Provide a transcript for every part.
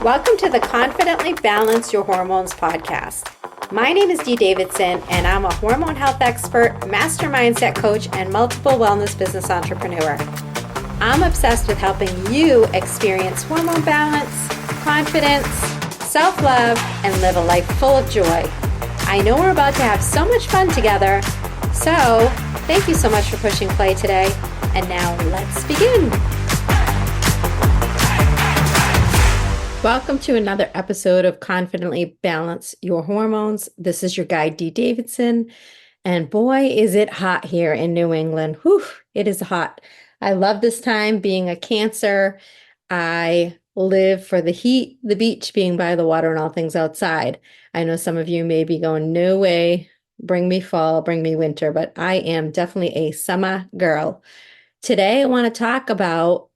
Welcome to the Confidently Balance Your Hormones podcast. My name is Davidson, and I'm a hormone health expert, master mindset coach, and multiple wellness business entrepreneur. I'm obsessed with helping you experience hormone balance, confidence, self-love, and live a life full of joy. I know we're about to have so much fun together, so thank you so much for pushing play today. And now let's begin. Welcome to another episode of Confidently Balance Your Hormones. This is your guide, D. Davidson. And boy, is it hot here in New England. Whew, it is hot. I love this time being a Cancer. I live for the heat, the beach, being by the water, and all things outside. I know some of you may be going, no way, bring me fall, bring me winter, but I am definitely a summer girl. Today, I want to talk about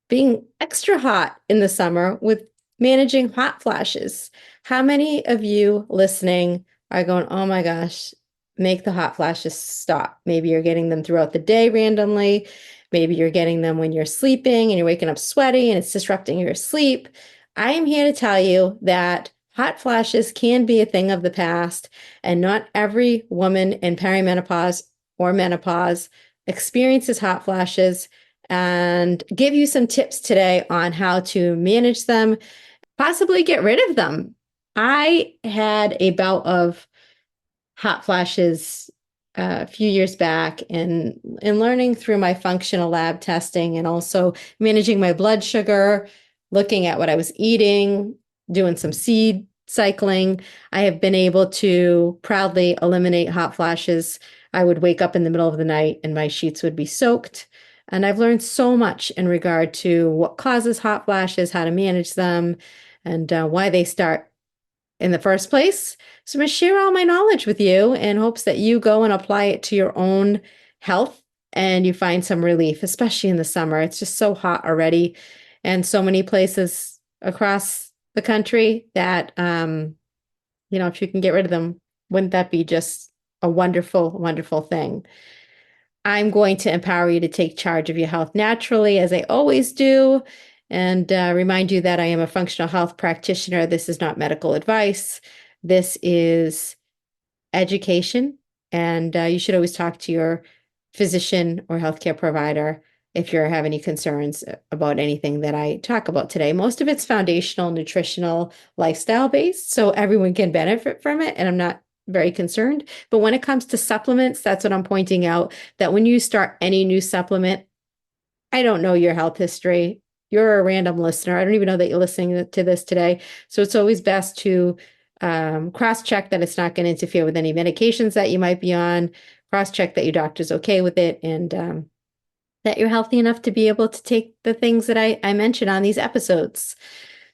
being extra hot in the summer with managing hot flashes. How many of you listening are going, oh my gosh, make the hot flashes stop? Maybe you're getting them throughout the day randomly. Maybe you're getting them when you're sleeping and you're waking up sweaty and it's disrupting your sleep. I am here to tell you that hot flashes can be a thing of the past, and not every woman in perimenopause or menopause experiences hot flashes, and give you some tips today on how to manage them, possibly get rid of them. I had a bout of hot flashes a few years back, and in learning through my functional lab testing and also managing my blood sugar, looking at what I was eating, doing some seed cycling, I have been able to proudly eliminate hot flashes. I would wake up in the middle of the night and my sheets would be soaked. And I've learned so much in regard to what causes hot flashes, how to manage them, and why they start in the first place. So I'm going to share all my knowledge with you in hopes that you go and apply it to your own health and you find some relief, especially in the summer. It's just so hot already, and so many places across the country that, if you can get rid of them, wouldn't that be just a wonderful, wonderful thing? I'm going to empower you to take charge of your health naturally, as I always do, and remind you that I am a functional health practitioner. This is not medical advice. This is education, and you should always talk to your physician or healthcare provider if you have any concerns about anything that I talk about today. Most of it's foundational, nutritional, lifestyle based, so everyone can benefit from it, and I'm not very concerned. But when it comes to supplements, that's what I'm pointing out, that when you start any new supplement, I don't know your health history. You're a random listener. I don't even know that you're listening to this today. So it's always best to cross-check that it's not going to interfere with any medications that you might be on, cross-check that your doctor's okay with it, and that you're healthy enough to be able to take the things that I mentioned on these episodes.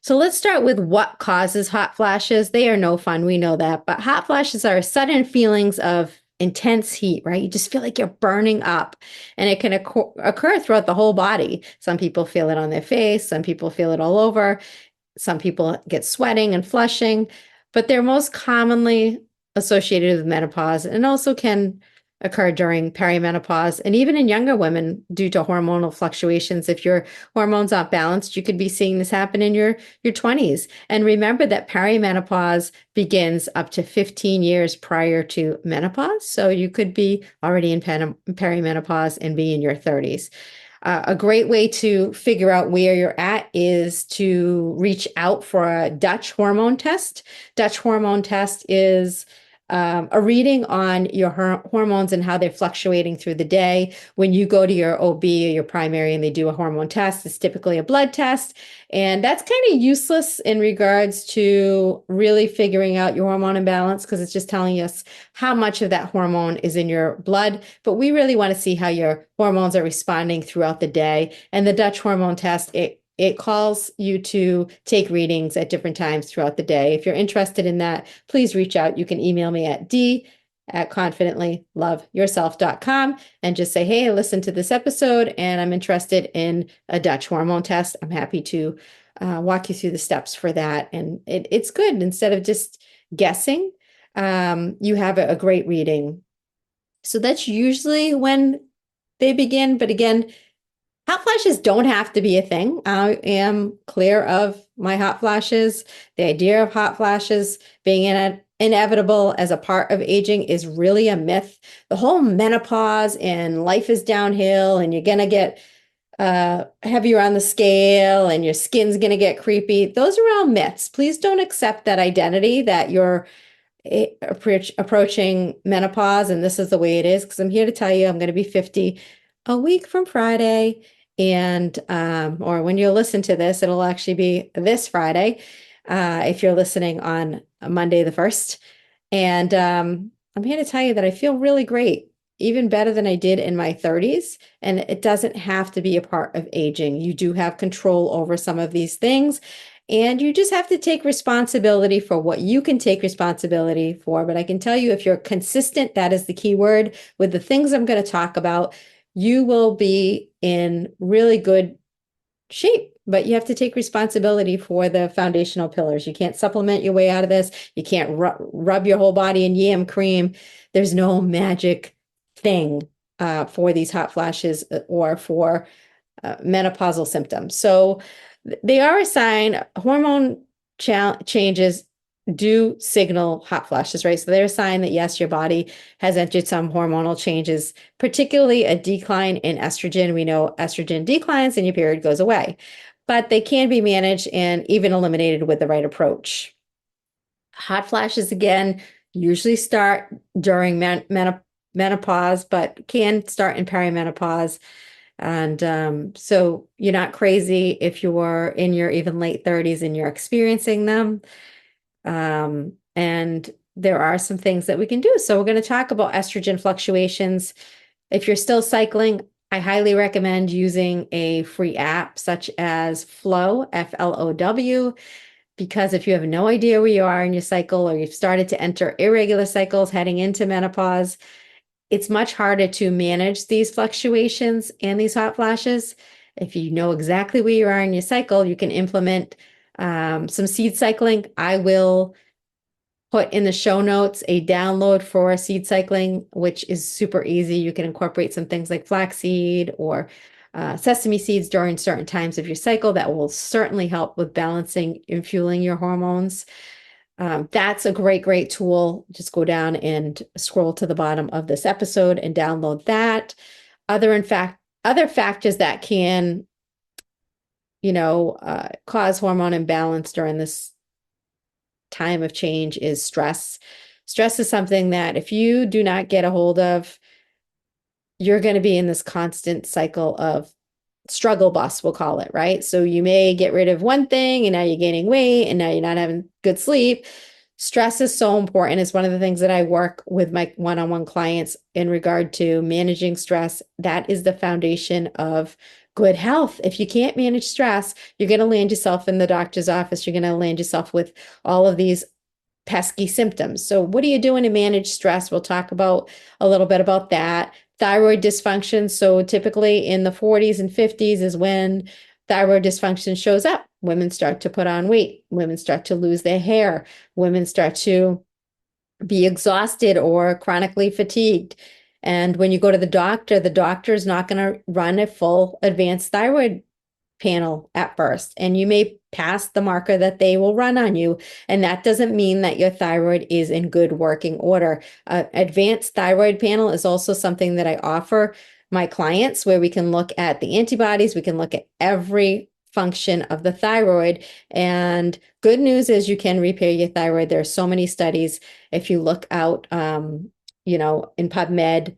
So let's start with what causes hot flashes. They are no fun. We know that. But hot flashes are sudden feelings of intense heat, right? You just feel like you're burning up, and it can occur throughout the whole body. Some people feel it on their face. Some people feel it all over. Some people get sweating and flushing, but they're most commonly associated with menopause, and also can occur during perimenopause and even in younger women due to hormonal fluctuations. If your hormones aren't balanced, you could be seeing this happen in your 20s. And remember that perimenopause begins up to 15 years prior to menopause. So you could be already in perimenopause and be in your 30s. A great way to figure out where you're at is to reach out for a Dutch hormone test. Dutch hormone test is a reading on your hormones and how they're fluctuating through the day. When you go to your OB or your primary and they do a hormone test, it's typically a blood test. And that's kind of useless in regards to really figuring out your hormone imbalance, because it's just telling us how much of that hormone is in your blood. But we really want to see how your hormones are responding throughout the day. And the Dutch hormone test, it calls you to take readings at different times throughout the day. If you're interested in that, please reach out. You can email me at d@confidentlyloveyourself.com and just say, hey, I listened to this episode and I'm interested in a Dutch hormone test. I'm happy to walk you through the steps for that. And it's good. Instead of just guessing, you have a great reading. So that's usually when they begin. But again, Hot flashes don't have to be a thing. I am clear of my hot flashes. The idea of hot flashes being inevitable as a part of aging is really a myth. The whole menopause and life is downhill and you're going to get heavier on the scale and your skin's going to get creepy. Those are all myths. Please don't accept that identity that you're approaching menopause and this is the way it is, because I'm here to tell you I'm going to be 50 a week from Friday. And or when you listen to this, it'll actually be this Friday if you're listening on Monday the 1st. And I'm here to tell you that I feel really great, even better than I did in my 30s. And it doesn't have to be a part of aging. You do have control over some of these things. And you just have to take responsibility for what you can take responsibility for. But I can tell you, if you're consistent, that is the key word with the things I'm going to talk about, you will be in really good shape. But you have to take responsibility for the foundational pillars. You can't supplement your way out of this. You can't rub your whole body in yam cream. There's no magic thing for these hot flashes or for menopausal symptoms. So they are a sign. Hormone changes do signal hot flashes, right? So they're a sign that yes, your body has entered some hormonal changes, particularly a decline in estrogen. We know estrogen declines and your period goes away, but they can be managed and even eliminated with the right approach. Hot flashes, again, usually start during menopause, but can start in perimenopause. And so you're not crazy if you're in your even late 30s and you're experiencing them. And there are some things that we can do. So we're going to talk about estrogen fluctuations. If you're still cycling, I highly recommend using a free app such as Flow, FLOW, because if you have no idea where you are in your cycle or you've started to enter irregular cycles heading into menopause, it's much harder to manage these fluctuations and these hot flashes. If you know exactly where you are in your cycle, you can implement some seed cycling. I will put in the show notes a download for seed cycling, which is super easy. You can incorporate some things like flaxseed or sesame seeds during certain times of your cycle. That will certainly help with balancing and fueling your hormones. That's a great, great tool. Just go down and scroll to the bottom of this episode and download that. Other factors that can, cause hormone imbalance during this time of change is stress. Stress is something that if you do not get a hold of, you're going to be in this constant cycle of struggle bus, we'll call it, right? So you may get rid of one thing and now you're gaining weight and now you're not having good sleep. Stress is so important. It's one of the things that I work with my one-on-one clients in regard to managing stress. That is the foundation of good health. If you can't manage stress, you're going to land yourself in the doctor's office. You're going to land yourself with all of these pesky symptoms. So what are you doing to manage stress? We'll talk about a little bit about that. Thyroid dysfunction. So typically in the 40s and 50s is when thyroid dysfunction shows up. Women start to put on weight. Women start to lose their hair. Women start to be exhausted or chronically fatigued. And when you go to the doctor is not going to run a full advanced thyroid panel at first, and you may pass the marker that they will run on you. And that doesn't mean that your thyroid is in good working order. Advanced thyroid panel is also something that I offer my clients where we can look at the antibodies. We can look at every function of the thyroid. And good news is you can repair your thyroid. There are so many studies. If you look out, in PubMed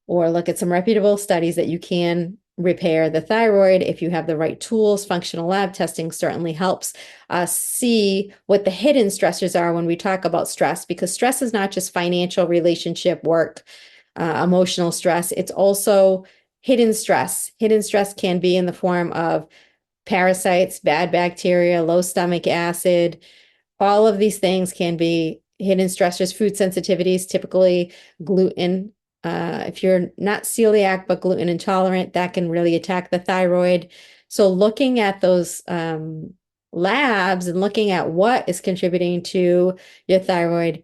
or look at some reputable studies that you can repair the thyroid if you have the right tools. Functional lab testing certainly helps us see what the hidden stressors are when we talk about stress, because stress is not just financial, relationship, work, emotional stress. It's also hidden stress. Hidden stress can be in the form of parasites, bad bacteria, low stomach acid. All of these things can be hidden stressors. Food sensitivities, typically gluten. If you're not celiac but gluten intolerant, that can really attack the thyroid. So looking at those labs and looking at what is contributing to your thyroid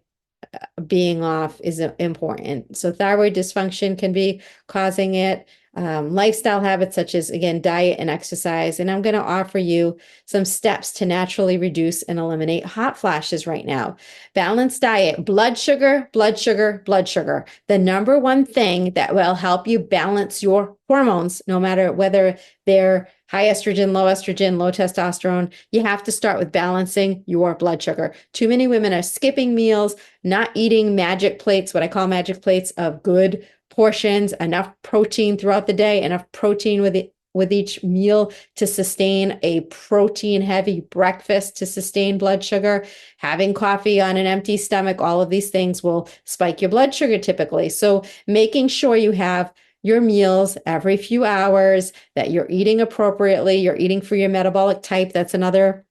being off is important. So thyroid dysfunction can be causing it. Lifestyle habits such as, again, diet and exercise. And I'm going to offer you some steps to naturally reduce and eliminate hot flashes right now. Balanced diet, blood sugar, blood sugar, blood sugar. The number one thing that will help you balance your hormones, no matter whether they're high estrogen, low testosterone, you have to start with balancing your blood sugar. Too many women are skipping meals, not eating magic plates, what I call magic plates of good portions, enough protein throughout the day, enough protein with each meal to sustain a protein heavy breakfast to sustain blood sugar. Having coffee on an empty stomach, all of these things will spike your blood sugar typically. So making sure you have your meals every few hours, that you're eating appropriately, you're eating for your metabolic type. That's another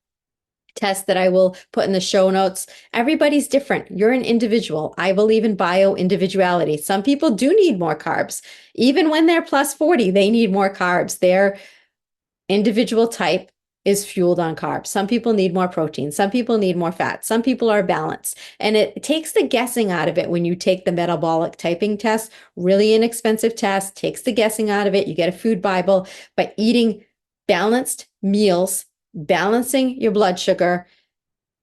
test that I will put in the show notes. Everybody's different. You're an individual. I believe in bio individuality. Some people do need more carbs. Even when they're plus 40, they need more carbs. Their individual type is fueled on carbs. Some people need more protein. Some people need more fat. Some people are balanced. And it takes the guessing out of it when you take the metabolic typing test. Really inexpensive test, takes the guessing out of it. You get a food Bible, but eating balanced meals, balancing your blood sugar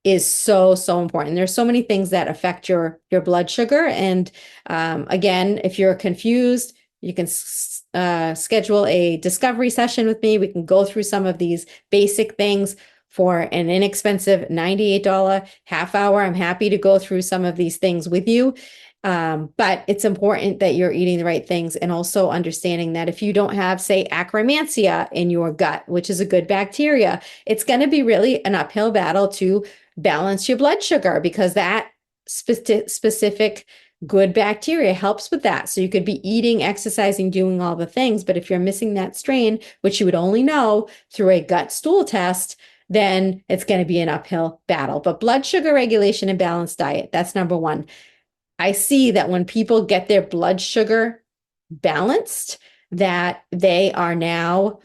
is so, so important. There's so many things that affect your blood sugar. And again, if you're confused, you can schedule a discovery session with me. We can go through some of these basic things for an inexpensive $98 half hour. I'm happy to go through some of these things with you. But it's important that you're eating the right things, and also understanding that if you don't have, say, Akkermansia in your gut, which is a good bacteria, it's going to be really an uphill battle to balance your blood sugar, because that specific good bacteria helps with that. So you could be eating, exercising, doing all the things, but if you're missing that strain, which you would only know through a gut stool test, then it's going to be an uphill battle. But blood sugar regulation and balanced diet, that's number one. I see that when people get their blood sugar balanced, that they are now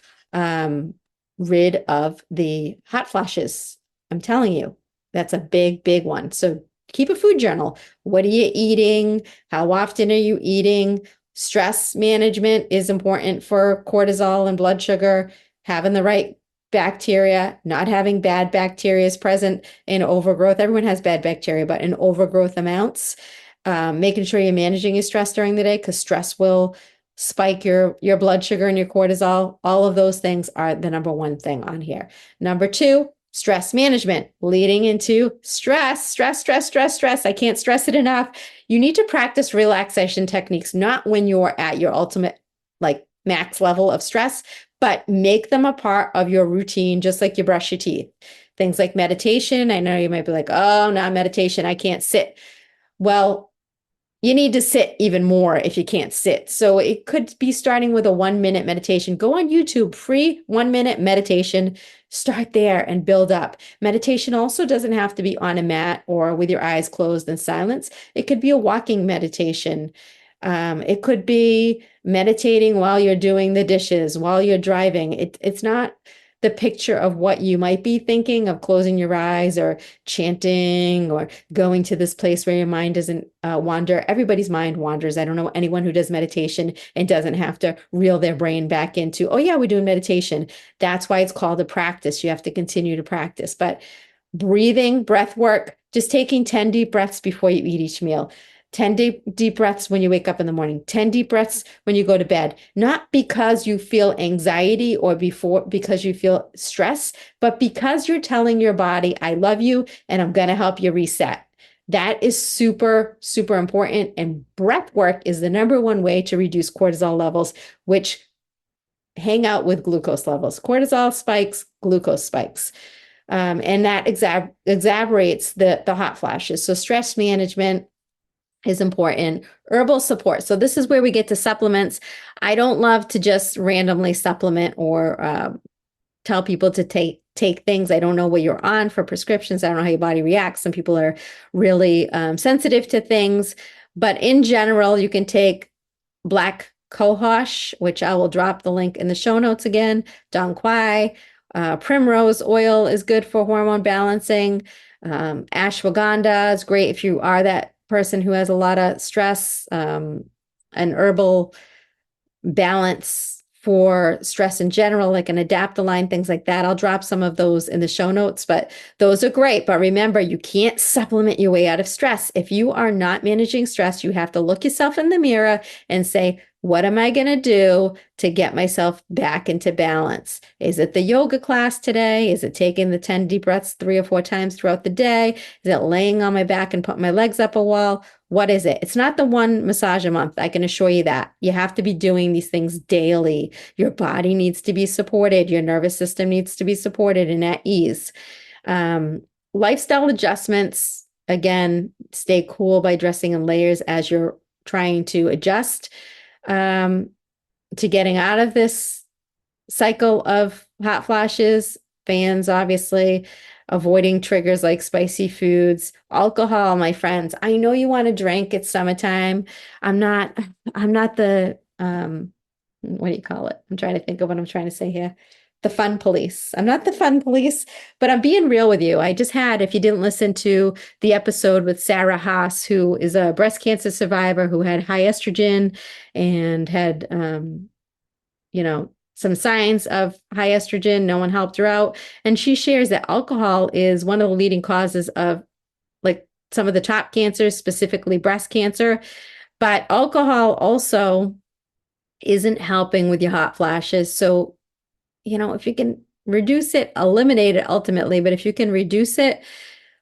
rid of the hot flashes. I'm telling you, that's a big, big one. So keep a food journal. What are you eating? How often are you eating? Stress management is important for cortisol and blood sugar. Having the right bacteria, not having bad bacteria is present in overgrowth. Everyone has bad bacteria, but in overgrowth amounts. Making sure you're managing your stress during the day, because stress will spike your blood sugar and your cortisol. All of those things are the number one thing on here. Number two, stress management, leading into stress. I can't stress it enough. You need to practice relaxation techniques, not when you're at your ultimate, like, max level of stress, but make them a part of your routine, just like you brush your teeth. Things like meditation. I know you might be like, oh, not meditation, I can't sit. Well, you need to sit even more if you can't sit. So it could be starting with a 1-minute meditation. Go on YouTube, free 1-minute meditation. Start there and build up. Meditation also doesn't have to be on a mat or with your eyes closed in silence. It could be a walking meditation. It could be meditating while you're doing the dishes, while you're driving. It's not the picture of what you might be thinking of closing your eyes or chanting or going to this place where your mind doesn't wander. Everybody's mind wanders. I don't know anyone who does meditation and doesn't have to reel their brain back into, oh yeah, we're doing meditation. That's why it's called a practice. You have to continue to practice. But breathing, breath work, just taking 10 deep breaths before you eat each meal. 10 deep breaths when you wake up in the morning, 10 deep breaths when you go to bed, not because you feel anxiety or because you feel stress, but because you're telling your body, I love you and I'm going to help you reset. That is super, super important. And breath work is the number one way to reduce cortisol levels, which hang out with glucose levels. Cortisol spikes, glucose spikes. And that exacerbates the hot flashes. So stress management is important. Herbal support. So this is where we get to supplements. I don't love to just randomly supplement or tell people to take things. I don't know what you're on for prescriptions. I don't know how your body reacts. Some people are really sensitive to things. But in general, you can take black cohosh, which I will drop the link in the show notes again. Dong quai. Primrose oil is good for hormone balancing. Ashwagandha is great if you are that person who has a lot of stress, an herbal balance for stress in general, like an adaptoline, things like that. I'll drop some of those in the show notes, but those are great. But remember, you can't supplement your way out of stress. If you are not managing stress, you have to look yourself in the mirror and say, what am I going to do to get myself back into balance? Is it the yoga class today? Is it taking the 10 deep breaths 3 or 4 times throughout the day? Is it laying on my back and putting my legs up a wall? What is it? It's not the one massage a month. I can assure you that. You have to be doing these things daily. Your body needs to be supported. Your nervous system needs to be supported and at ease. Um, Lifestyle adjustments, again, stay cool by dressing in layers as you're trying to adjust to getting out of this cycle of hot flashes. Fans, obviously, avoiding triggers like spicy foods, alcohol, my friends. I know you want to drink. It's summertime. I'm not, I'm not the, what do you call it? I'm trying to think of what I'm trying to say here. The fun police. I'm not the fun police, but I'm being real with you. I just had, if you didn't listen to the episode with Sarah Haas, who is a breast cancer survivor who had high estrogen and had, some signs of high estrogen. No one helped her out. And she shares that alcohol is one of the leading causes of like some of the top cancers, specifically breast cancer. But alcohol also isn't helping with your hot flashes. So, if you can reduce it, eliminate it ultimately, but if you can reduce it,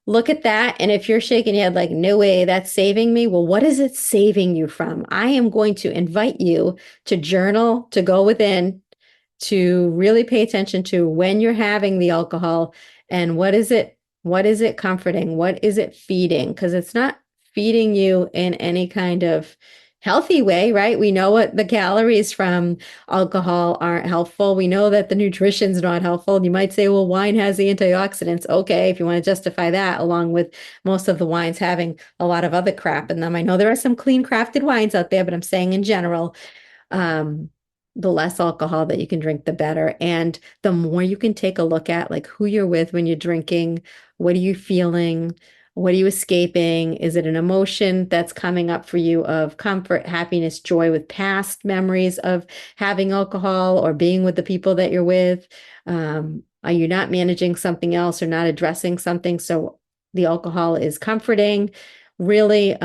look at that. And if you're shaking your head like, no way, that's saving me. Well, what is it saving you from? I am going to invite you to journal, to go within, to really pay attention to when you're having the alcohol and what is it comforting? What is it feeding? Because it's not feeding you in any kind of healthy way, right? We know what the calories from alcohol aren't helpful. We know that the nutrition's not helpful. You might say, well, wine has the antioxidants. Okay, if you want to justify that, along with most of the wines having a lot of other crap in them. I know there are some clean crafted wines out there, but I'm saying in general, the less alcohol that you can drink, the better. And the more you can take a look at like who you're with when you're drinking, what are you feeling? What are you escaping? Is it an emotion that's coming up for you of comfort, happiness, joy with past memories of having alcohol or being with the people that you're with? Are you not managing something else or not addressing something? So the alcohol is comforting. Really,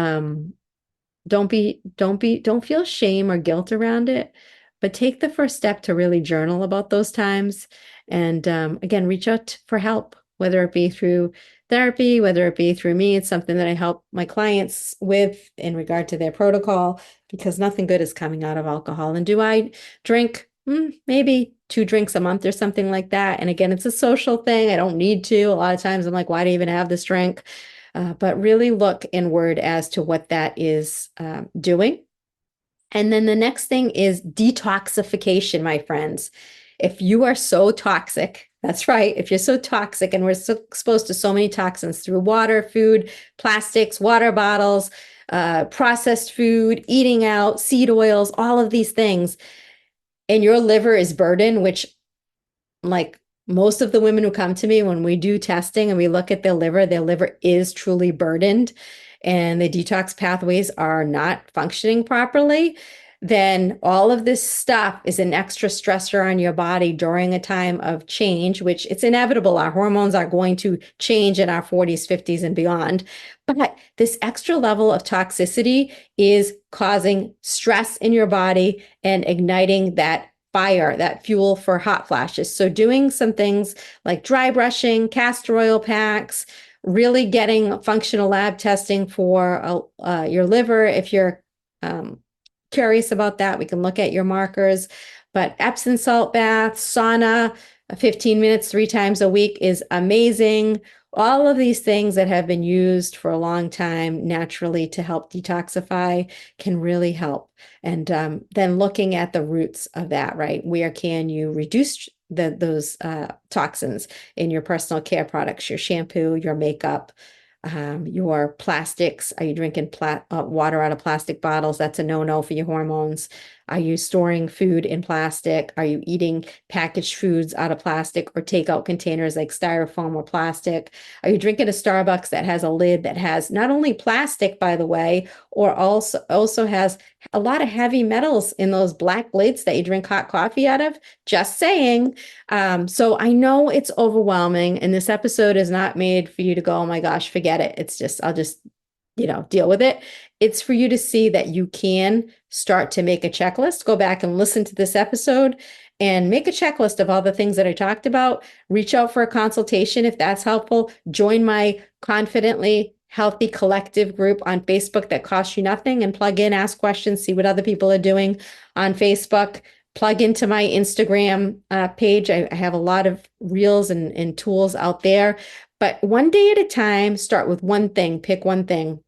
don't feel shame or guilt around it, but take the first step to really journal about those times. And again, reach out for help, whether it be through therapy, whether it be through me. It's something that I help my clients with in regard to their protocol, because nothing good is coming out of alcohol. And do I drink? Maybe 2 drinks a month or something like that. And again, it's a social thing. I don't need to. A lot of times I'm like, why do you even have this drink? But really look inward as to what that is doing. And then the next thing is detoxification, my friends. If you are so toxic, that's right. If you're so toxic and we're so exposed to so many toxins through water, food, plastics, water bottles, processed food, eating out, seed oils, all of these things, and your liver is burdened, which like most of the women who come to me when we do testing and we look at their liver is truly burdened and the detox pathways are not functioning properly, then all of this stuff is an extra stressor on your body during a time of change, which it's inevitable. Our hormones are going to change in our 40s, 50s, and beyond. But this extra level of toxicity is causing stress in your body and igniting that fire, that fuel for hot flashes. So doing some things like dry brushing, castor oil packs, really getting functional lab testing for your liver. If you're curious about that, we can look at your markers. But Epsom salt baths, sauna, 15 minutes 3 times a week is amazing. All of these things that have been used for a long time naturally to help detoxify can really help. And then looking at the roots of that, right? Where can you reduce those toxins in your personal care products, your shampoo, your makeup, your plastics? Are you drinking water out of plastic bottles? That's a no-no for your hormones. Are you storing food in plastic? Are you eating packaged foods out of plastic or takeout containers like styrofoam or plastic? Are you drinking a Starbucks that has a lid that has not only plastic, by the way, or also has a lot of heavy metals in those black lids that you drink hot coffee out of? Just saying. So I know it's overwhelming, and this episode is not made for you to go, oh my gosh, forget it. It's just, I'll just, deal with it. It's for you to see that you can start to make a checklist. Go back and listen to this episode and make a checklist of all the things that I talked about. Reach out for a consultation if that's helpful. Join my Confidently Healthy Collective group on Facebook that costs you nothing, and plug in, ask questions, see what other people are doing on Facebook. Plug into my Instagram page. I have a lot of reels and tools out there, but one day at a time, start with one thing, pick one thing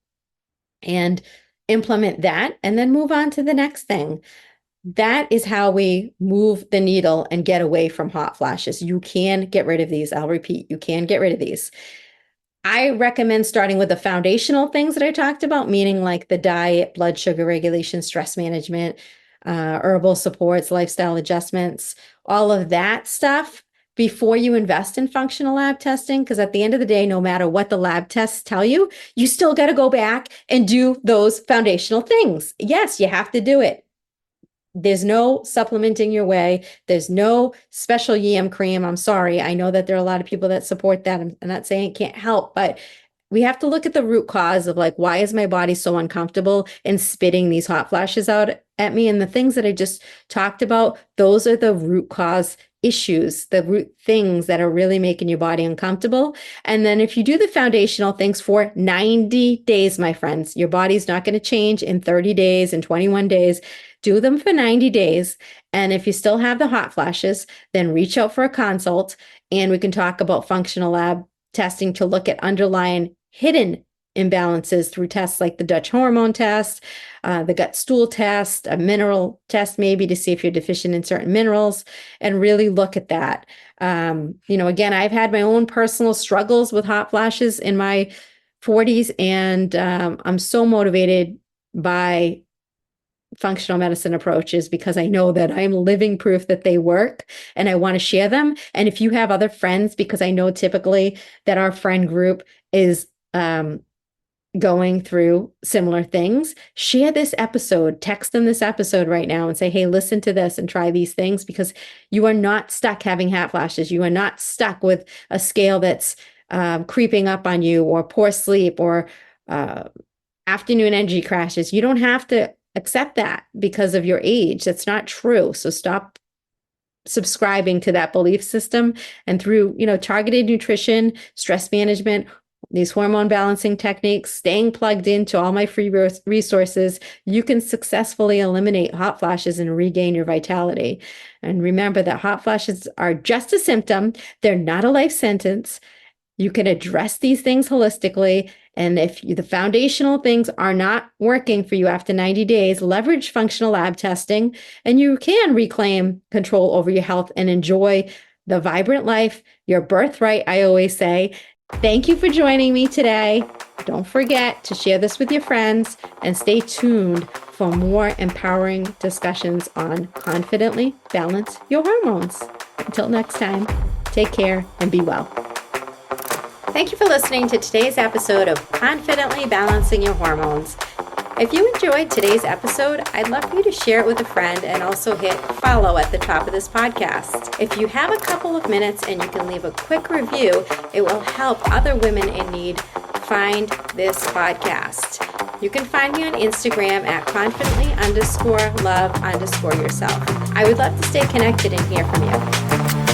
and implement that, and then move on to the next thing. That is how we move the needle and get away from hot flashes. You can get rid of these. I'll repeat, you can get rid of these. I recommend starting with the foundational things that I talked about, meaning like the diet, blood sugar regulation, stress management, herbal supports, lifestyle adjustments, all of that stuff before you invest in functional lab testing. Because at the end of the day, no matter what the lab tests tell you, you still got to go back and do those foundational things. Yes, you have to do it. There's no supplementing your way. There's no special yam cream. I'm sorry. I know that there are a lot of people that support that. I'm not saying it can't help, but we have to look at the root cause of like, why is my body so uncomfortable and spitting these hot flashes out at me? And the things that I just talked about, those are the root cause issues, the root things that are really making your body uncomfortable. And then if you do the foundational things for 90 days, my friends, your body's not going to change in 30 days and 21 days. Do them for 90 days. And if you still have the hot flashes, then reach out for a consult and we can talk about functional lab testing to look at underlying hidden imbalances through tests like the Dutch hormone test, the gut stool test, a mineral test maybe to see if you're deficient in certain minerals, and really look at that. Again, I've had my own personal struggles with hot flashes in my 40s, and I'm so motivated by functional medicine approaches because I know that I'm living proof that they work and I want to share them. And if you have other friends, because I know typically that our friend group is going through similar things, share this episode, text them this episode right now and say, hey, listen to this and try these things, because you are not stuck having hot flashes. You are not stuck with a scale that's creeping up on you, or poor sleep, or afternoon energy crashes. You don't have to accept that because of your age. That's not true. So stop subscribing to that belief system, and through, targeted nutrition, stress management, these hormone balancing techniques, staying plugged into all my free resources, you can successfully eliminate hot flashes and regain your vitality. And remember that hot flashes are just a symptom. They're not a life sentence. You can address these things holistically. And if the foundational things are not working for you after 90 days, leverage functional lab testing, and you can reclaim control over your health and enjoy the vibrant life, your birthright, I always say. Thank you for joining me today. Don't forget to share this with your friends and stay tuned for more empowering discussions on confidently balance your hormones. Until next time, take care and be well. Thank you for listening to today's episode of Confidently Balancing Your Hormones. If you enjoyed today's episode, I'd love for you to share it with a friend and also hit follow at the top of this podcast. If you have a couple of minutes and you can leave a quick review, it will help other women in need find this podcast. You can find me on Instagram at confidently_love_yourself. I would love to stay connected and hear from you.